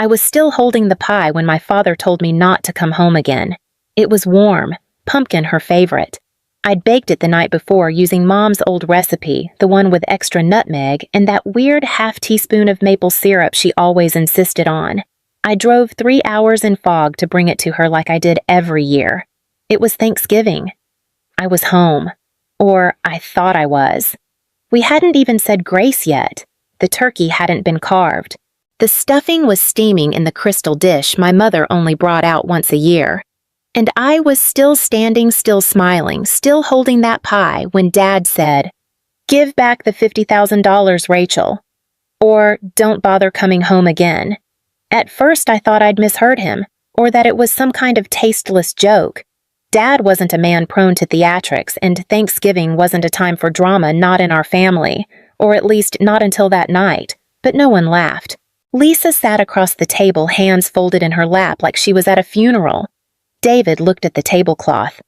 I was still holding the pie when my father told me not to come home again. It was warm, pumpkin her favorite. I'd baked it the night before using Mom's old recipe, the one with extra nutmeg and that weird half-teaspoon of maple syrup she always insisted on. I drove 3 hours in fog to bring it to her like I did every year. It was Thanksgiving. I was home. Or I thought I was. We hadn't even said grace yet. The turkey hadn't been carved. The stuffing was steaming in the crystal dish my mother only brought out once a year. And I was still standing, still smiling, still holding that pie when Dad said, "Give back the $50,000, Rachel." Or, "Don't bother coming home again." At first I thought I'd misheard him, or that it was some kind of tasteless joke. Dad wasn't a man prone to theatrics, and Thanksgiving wasn't a time for drama, not in our family, or at least not until that night, but no one laughed. Lisa sat across the table, hands folded in her lap like she was at a funeral. David looked at the tablecloth.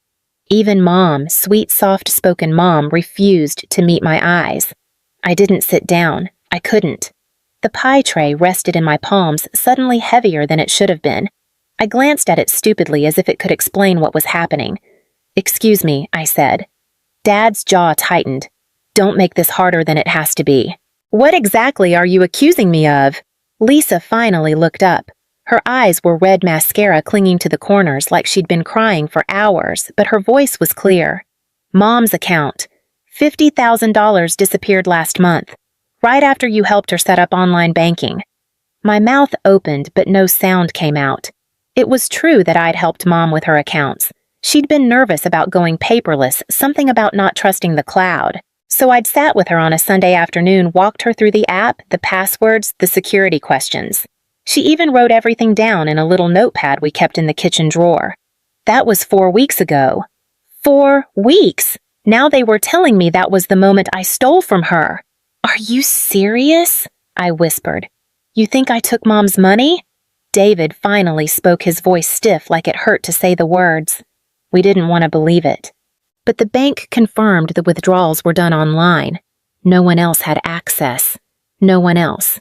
Even Mom, sweet, soft-spoken Mom, refused to meet my eyes. I didn't sit down. I couldn't. The pie tray rested in my palms, suddenly heavier than it should have been. I glanced at it stupidly as if it could explain what was happening. "Excuse me," I said. Dad's jaw tightened. "Don't make this harder than it has to be." "What exactly are you accusing me of?" Lisa finally looked up. Her eyes were red mascara clinging to the corners like she'd been crying for hours, but her voice was clear. "Mom's account. $50,000 disappeared last month, right after you helped her set up online banking." My mouth opened, but no sound came out. It was true that I'd helped Mom with her accounts. She'd been nervous about going paperless, something about not trusting the cloud. So I'd sat with her on a Sunday afternoon, walked her through the app, the passwords, the security questions. She even wrote everything down in a little notepad we kept in the kitchen drawer. That was 4 weeks ago. 4 weeks! Now they were telling me that was the moment I stole from her. "Are you serious?" I whispered. "You think I took Mom's money?" David finally spoke, his voice stiff like it hurt to say the words. We didn't want to believe it. But the bank confirmed the withdrawals were done online. No one else had access. No one else.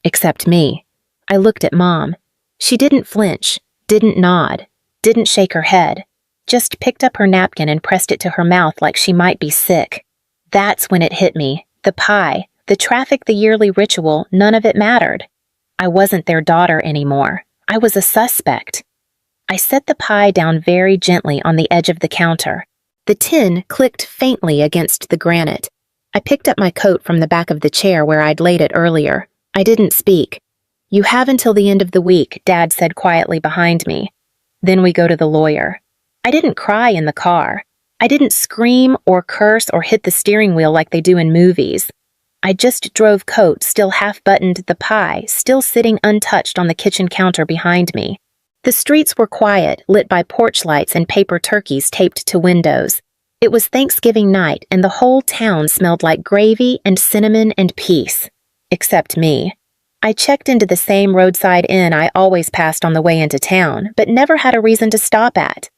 Except me. I looked at Mom. She didn't flinch, didn't nod, didn't shake her head, just picked up her napkin and pressed it to her mouth like she might be sick. That's when it hit me. The pie, the traffic, the yearly ritual, none of it mattered. I wasn't their daughter anymore. I was a suspect. I set the pie down very gently on the edge of the counter. The tin clicked faintly against the granite. I picked up my coat from the back of the chair where I'd laid it earlier. I didn't speak. "You have until the end of the week," Dad said quietly behind me. "Then we go to the lawyer." I didn't cry in the car. I didn't scream or curse or hit the steering wheel like they do in movies. I just drove coat, still half-buttoned, the pie, still sitting untouched on the kitchen counter behind me. The streets were quiet, lit by porch lights and paper turkeys taped to windows. It was Thanksgiving night, and the whole town smelled like gravy and cinnamon and peace. Except me. I checked into the same roadside inn I always passed on the way into town, but never had a reason to stop at.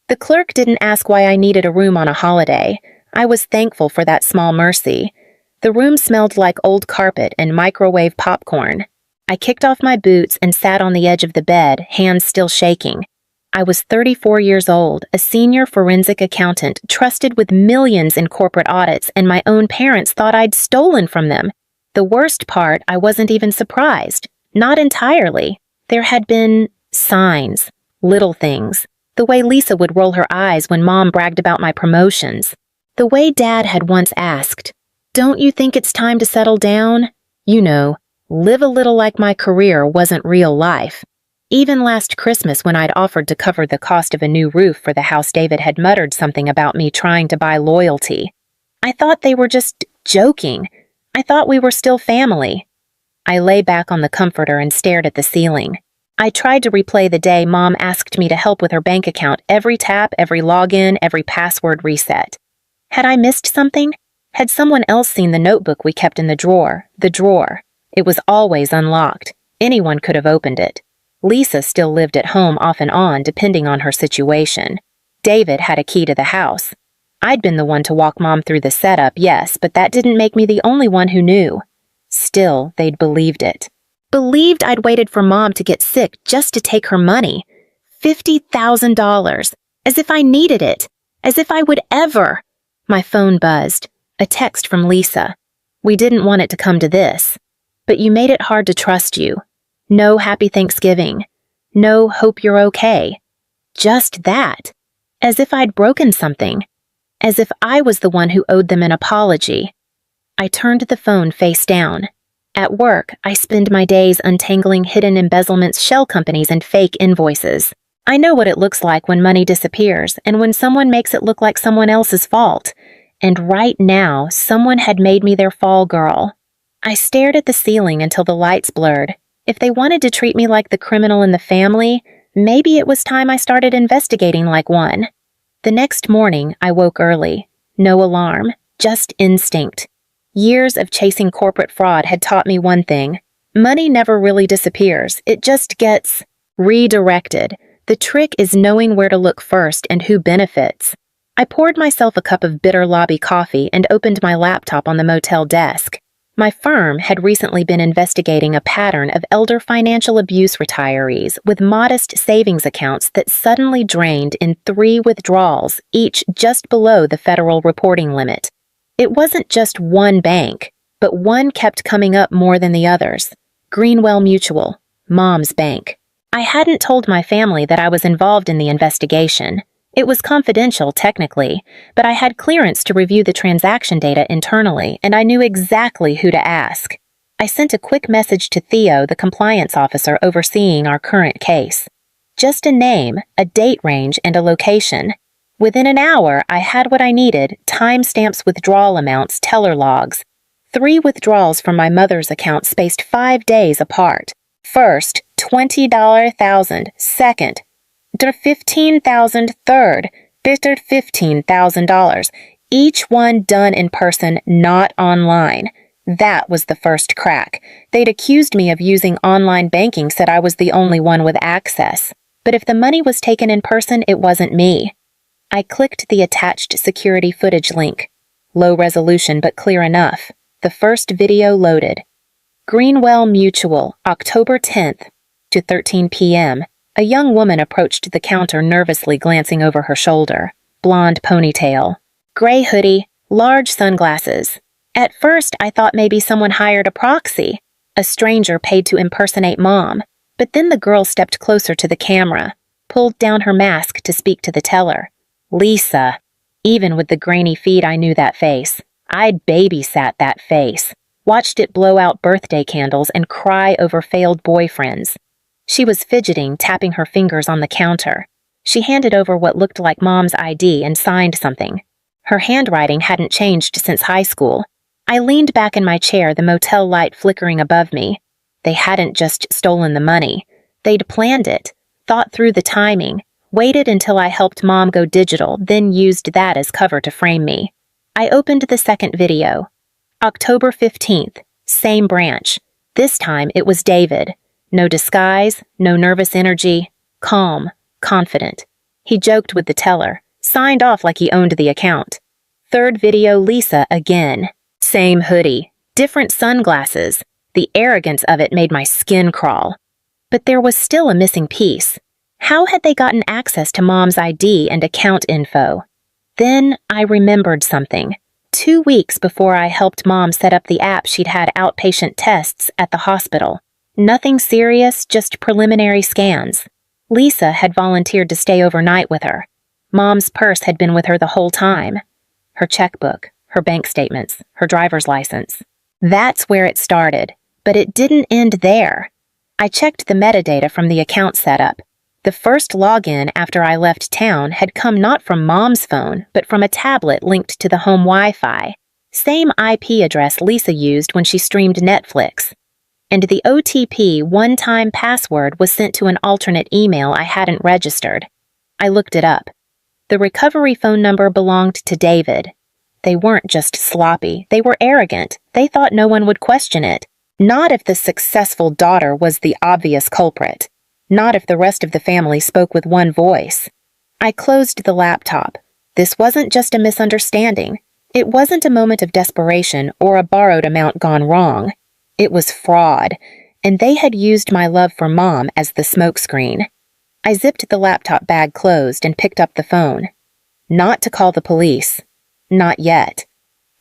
The clerk didn't ask why I needed a room on a holiday. I was thankful for that small mercy. The room smelled like old carpet and microwave popcorn. I kicked off my boots and sat on the edge of the bed, hands still shaking. I was 34 years old, a senior forensic accountant, trusted with millions in corporate audits, and my own parents thought I'd stolen from them. The worst part, I wasn't even surprised. Not entirely. There had been signs, little things. The way Lisa would roll her eyes when Mom bragged about my promotions. The way Dad had once asked, "Don't you think it's time to settle down?" You know, live a little like my career wasn't real life. Even last Christmas when I'd offered to cover the cost of a new roof for the house, David had muttered something about me trying to buy loyalty. I thought they were just joking. I thought we were still family. I lay back on the comforter and stared at the ceiling. I tried to replay the day Mom asked me to help with her bank account, every tap, every login, every password reset. Had I missed something? Had someone else seen the notebook we kept in the drawer? The drawer. It was always unlocked. Anyone could have opened it. Lisa still lived at home off and on, depending on her situation. David had a key to the house. I'd been the one to walk Mom through the setup, yes, but that didn't make me the only one who knew. Still, they'd believed it. Believed I'd waited for Mom to get sick just to take her money. $50,000. As if I needed it. As if I would ever. My phone buzzed. A text from Lisa. We didn't want it to come to this. But you made it hard to trust you. No happy Thanksgiving. No hope you're okay. Just that. As if I'd broken something. As if I was the one who owed them an apology. I turned the phone face down. At work, I spend my days untangling hidden embezzlements, shell companies, and fake invoices. I know what it looks like when money disappears and when someone makes it look like someone else's fault. And right now, someone had made me their fall girl. I stared at the ceiling until the lights blurred. If they wanted to treat me like the criminal in the family, maybe it was time I started investigating like one. The next morning, I woke early. No alarm, just instinct. Years of chasing corporate fraud had taught me one thing. Money never really disappears. It just gets redirected. The trick is knowing where to look first and who benefits. I poured myself a cup of bitter lobby coffee and opened my laptop on the motel desk. My firm had recently been investigating a pattern of elder financial abuse retirees with modest savings accounts that suddenly drained in 3 withdrawals, each just below the federal reporting limit. It wasn't just one bank, but one kept coming up more than the others. Greenwell Mutual, Mom's bank. I hadn't told my family that I was involved in the investigation. It was confidential, technically, but I had clearance to review the transaction data internally, and I knew exactly who to ask. I sent a quick message to Theo, the compliance officer overseeing our current case. Just a name, a date range, and a location. Within an hour, I had what I needed: timestamps, withdrawal amounts, teller logs. 3 withdrawals from my mother's account spaced 5 days apart. First, $20,000. Second, $15,000. Third, $15,000. Each one done in person, not online. That was the first crack. They'd accused me of using online banking, said I was the only one with access. But if the money was taken in person, it wasn't me. I clicked the attached security footage link. Low resolution, but clear enough. The first video loaded. Greenwell Mutual, October 10th, to 13 p.m. A young woman approached the counter nervously, glancing over her shoulder. Blonde ponytail. Gray hoodie, large sunglasses. At first, I thought maybe someone hired a proxy. A stranger paid to impersonate Mom. But then the girl stepped closer to the camera, pulled down her mask to speak to the teller. Lisa. Even with the grainy feed, I knew that face. I'd babysat that face. Watched it blow out birthday candles and cry over failed boyfriends. She was fidgeting, tapping her fingers on the counter. She handed over what looked like Mom's ID and signed something. Her handwriting hadn't changed since high school. I leaned back in my chair, the motel light flickering above me. They hadn't just stolen the money. They'd planned it, thought through the timing, waited until I helped Mom go digital, then used that as cover to frame me. I opened the second video. October 15th, same branch. This time it was David. No disguise, no nervous energy, calm, confident. He joked with the teller, signed off like he owned the account. Third video, Lisa again. Same hoodie, different sunglasses. The arrogance of it made my skin crawl. But there was still a missing piece. How had they gotten access to Mom's ID and account info? Then I remembered something. 2 weeks before I helped Mom set up the app, she'd had outpatient tests at the hospital. Nothing serious, just preliminary scans. Lisa had volunteered to stay overnight with her. Mom's purse had been with her the whole time. Her checkbook, her bank statements, her driver's license. That's where it started, but it didn't end there. I checked the metadata from the account setup. The first login after I left town had come not from Mom's phone, but from a tablet linked to the home Wi-Fi. Same IP address Lisa used when she streamed Netflix. And the OTP one-time password was sent to an alternate email I hadn't registered. I looked it up. The recovery phone number belonged to David. They weren't just sloppy, they were arrogant. They thought no one would question it. Not if the successful daughter was the obvious culprit. Not if the rest of the family spoke with one voice. I closed the laptop. This wasn't just a misunderstanding. It wasn't a moment of desperation or a borrowed amount gone wrong. It was fraud, and they had used my love for Mom as the smokescreen. I zipped the laptop bag closed and picked up the phone. Not to call the police. Not yet.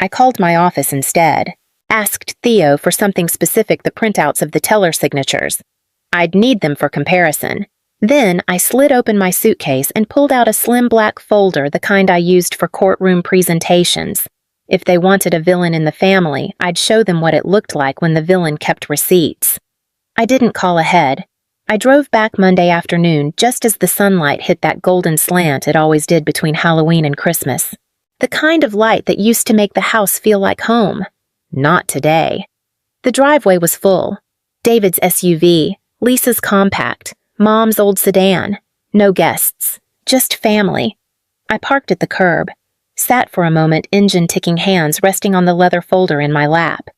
I called my office instead. Asked Theo for something specific, the printouts of the teller signatures. I'd need them for comparison. Then I slid open my suitcase and pulled out a slim black folder, the kind I used for courtroom presentations. If they wanted a villain in the family, I'd show them what it looked like when the villain kept receipts. I didn't call ahead. I drove back Monday afternoon just as the sunlight hit that golden slant it always did between Halloween and Christmas. The kind of light that used to make the house feel like home. Not today. The driveway was full. David's SUV, Lisa's compact, Mom's old sedan. No guests. Just family. I parked at the curb. Sat for a moment, engine-ticking hands resting on the leather folder in my lap.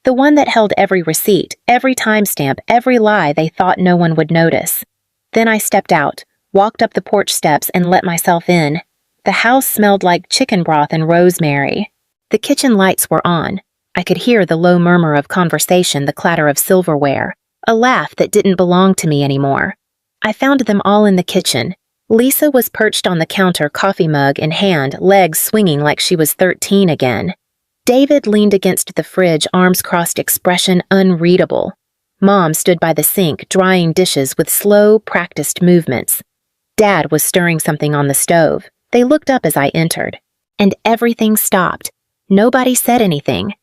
The one that held every receipt, every timestamp, every lie they thought no one would notice. Then I stepped out, walked up the porch steps, and let myself in. The house smelled like chicken broth and rosemary. The kitchen lights were on. I could hear the low murmur of conversation, the clatter of silverware, a laugh that didn't belong to me anymore. I found them all in the kitchen. Lisa was perched on the counter, coffee mug in hand, legs swinging like she was 13 again. David leaned against the fridge, arms crossed, expression unreadable. Mom stood by the sink, drying dishes with slow, practiced movements. Dad was stirring something on the stove. They looked up as I entered. And everything stopped. Nobody said anything.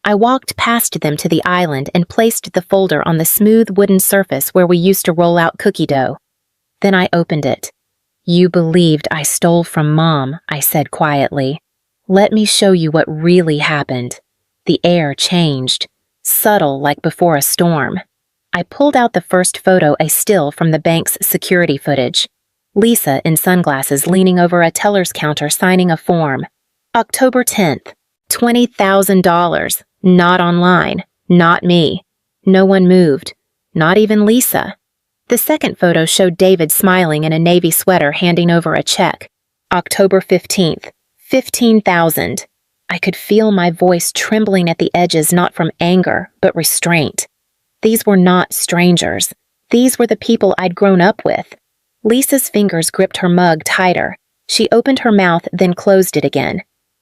I walked past them to the island and placed the folder on the smooth wooden surface where we used to roll out cookie dough. Then I opened it. "You believed I stole from Mom," I said quietly. "Let me show you what really happened." The air changed, subtle like before a storm. I pulled out the first photo, a still from the bank's security footage. Lisa in sunglasses leaning over a teller's counter signing a form. October 10th, $20,000. Not online. Not me. No one moved. Not even Lisa. The second photo showed David smiling in a navy sweater, handing over a check. October 15th, $15,000. I could feel my voice trembling at the edges, not from anger, but restraint. These were not strangers. These were the people I'd grown up with. Lisa's fingers gripped her mug tighter. She opened her mouth, then closed it again.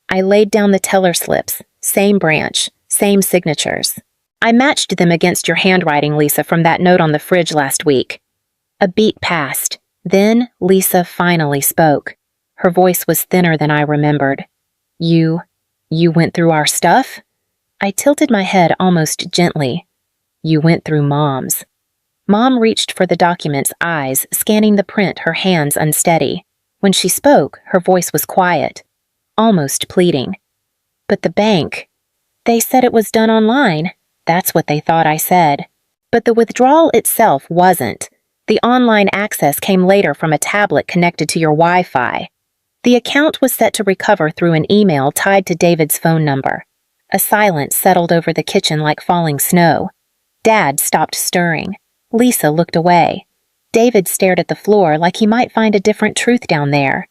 I laid down the teller slips. Same branch, same signatures. I matched them against your handwriting, Lisa, from that note on the fridge last week. A beat passed. Then Lisa finally spoke. Her voice was thinner than I remembered. You went through our stuff?" I tilted my head almost gently. "You went through Mom's." Mom reached for the documents, eyes scanning the print, her hands unsteady. When she spoke, her voice was quiet, almost pleading. "But the bank, they said it was done online." That's what they thought I said. But the withdrawal itself wasn't. The online access came later from a tablet connected to your Wi-Fi. The account was set to recover through an email tied to David's phone number. A silence settled over the kitchen like falling snow. Dad stopped stirring. Lisa looked away. David stared at the floor like he might find a different truth down there.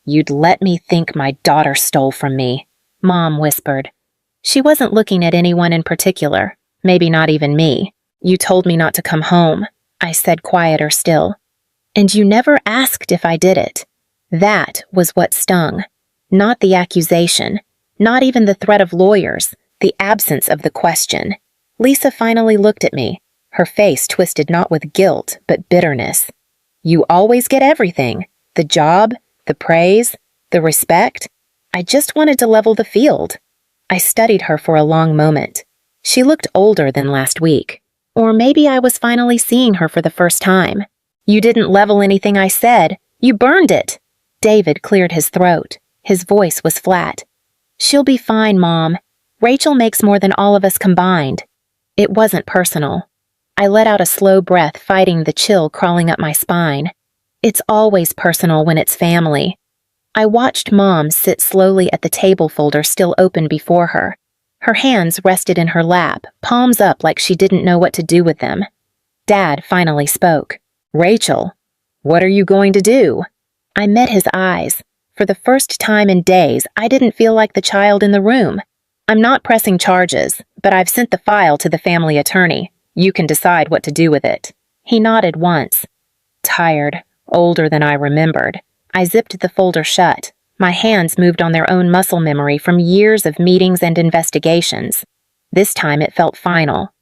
"You'd let me think my daughter stole from me," Mom whispered. She wasn't looking at anyone in particular, maybe not even me. "You told me not to come home," I said, quieter still. "And you never asked if I did it." That was what stung. Not the accusation, not even the threat of lawyers, the absence of the question. Lisa finally looked at me, her face twisted not with guilt, but bitterness. "You always get everything. The job, the praise, the respect. I just wanted to level the field." I studied her for a long moment. She looked older than last week. Or maybe I was finally seeing her for the first time. "You didn't level anything I said. You burned it." David cleared his throat. His voice was flat. "She'll be fine, Mom. Rachel makes more than all of us combined." It wasn't personal. I let out a slow breath, fighting the chill crawling up my spine. It's always personal when it's family. I watched Mom sit slowly at the table folder still open before her. Her hands rested in her lap, palms up like she didn't know what to do with them. Dad finally spoke. "Rachel, what are you going to do?" I met his eyes. For the first time in days, I didn't feel like the child in the room. "I'm not pressing charges, but I've sent the file to the family attorney. You can decide what to do with it." He nodded once. Tired, older than I remembered, I zipped the folder shut. My hands moved on their own muscle memory from years of meetings and investigations. This time it felt final.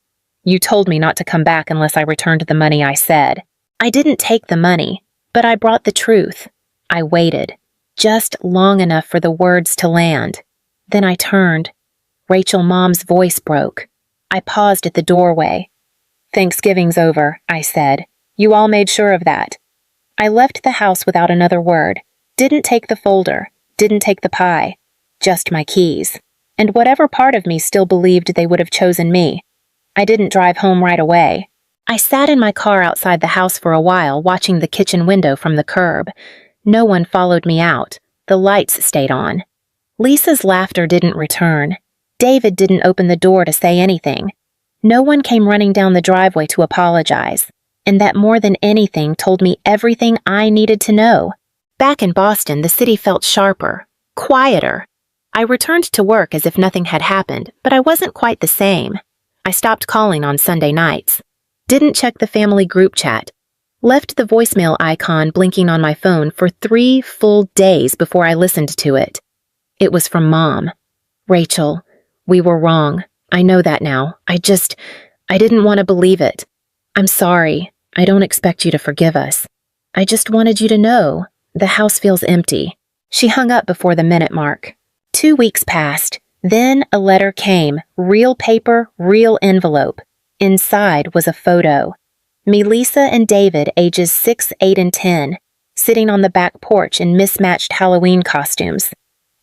"You told me not to come back unless I returned the money," I said. I didn't take the money, but I brought the truth. I waited, just long enough for the words to land. Then I turned. Rachel, Mom's voice broke. I paused at the doorway. "Thanksgiving's over," I said. "You all made sure of that." I left the house without another word. Didn't take the folder, didn't take the pie. Just my keys. And whatever part of me still believed they would have chosen me. I didn't drive home right away. I sat in my car outside the house for a while, watching the kitchen window from the curb. No one followed me out. The lights stayed on. Lisa's laughter didn't return. David didn't open the door to say anything. No one came running down the driveway to apologize. And that more than anything told me everything I needed to know. Back in Boston, the city felt sharper, quieter. I returned to work as if nothing had happened, but I wasn't quite the same. I stopped calling on Sunday nights. Didn't check the family group chat. Left the voicemail icon blinking on my phone for 3 full days before I listened to it. It was from Mom. "Rachel, we were wrong. I know that now. I didn't want to believe it. I'm sorry. I don't expect you to forgive us. I just wanted you to know. The house feels empty." She hung up before the minute mark. 2 weeks passed. Then a letter came, real paper, real envelope. Inside was a photo. Me, Lisa, and David, ages 6, 8, and 10, sitting on the back porch in mismatched Halloween costumes.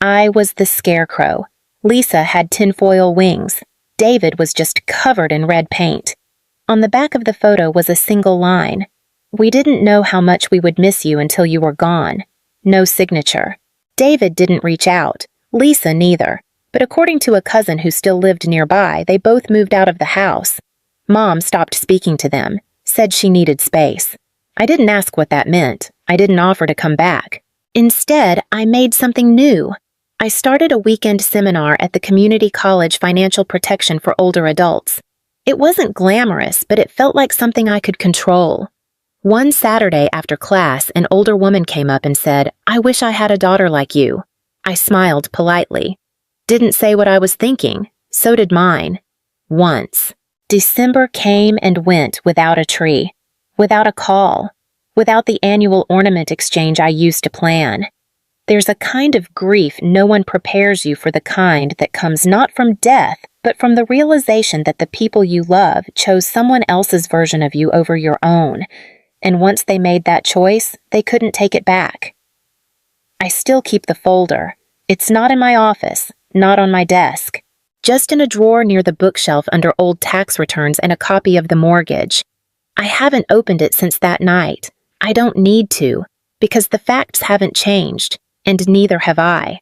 I was the scarecrow. Lisa had tinfoil wings. David was just covered in red paint. On the back of the photo was a single line. "We didn't know how much we would miss you until you were gone." No signature. David didn't reach out. Lisa neither. But according to a cousin who still lived nearby, they both moved out of the house. Mom stopped speaking to them, said she needed space. I didn't ask what that meant. I didn't offer to come back. Instead, I made something new. I started a weekend seminar at the Community College Financial Protection for Older Adults. It wasn't glamorous, but it felt like something I could control. One Saturday after class, an older woman came up and said, "I wish I had a daughter like you." I smiled politely. Didn't say what I was thinking. So did mine. Once. December came and went without a tree, without a call, without the annual ornament exchange I used to plan. There's a kind of grief no one prepares you for, the kind that comes not from death, but from the realization that the people you love chose someone else's version of you over your own, and once they made that choice, they couldn't take it back. I still keep the folder. It's not in my office, not on my desk, just in a drawer near the bookshelf under old tax returns and a copy of the mortgage. I haven't opened it since that night. I don't need to, because the facts haven't changed, and neither have I.